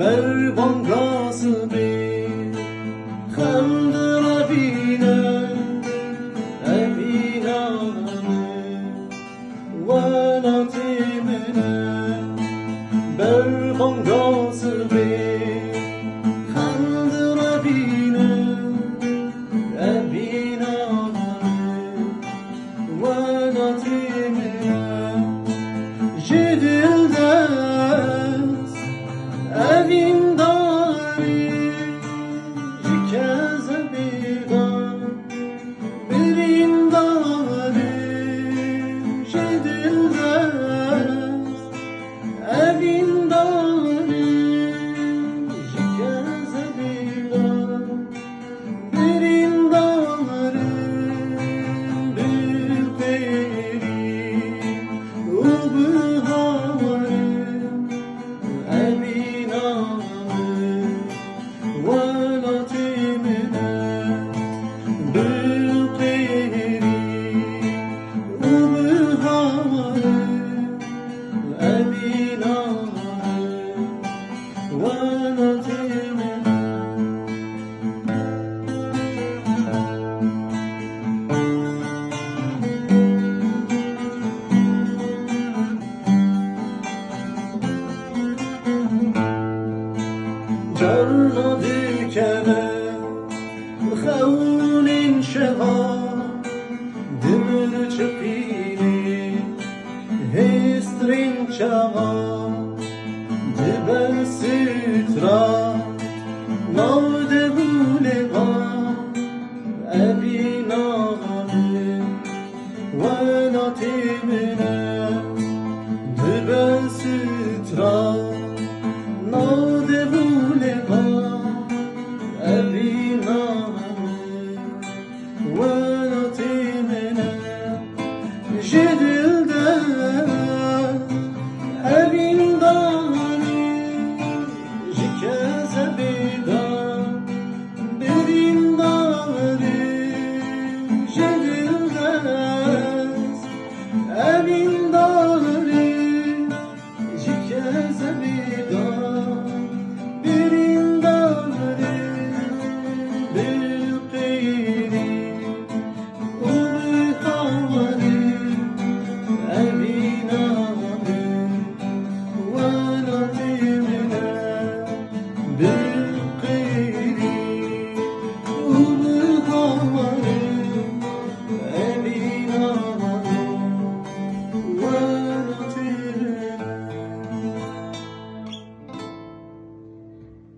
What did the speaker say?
بر بانگاز بی خندر بینه ولا تيمنا بالبنغاز بي خند ربينا أبينا ولا تيمنا جدل داس أبين داري جكاز بيغا برين داري جرنا دكنا خون شغا دمر چپینی هسترین چغا دبر سترا نود بولغا ابی نامه ولا تیمنا دبر سترا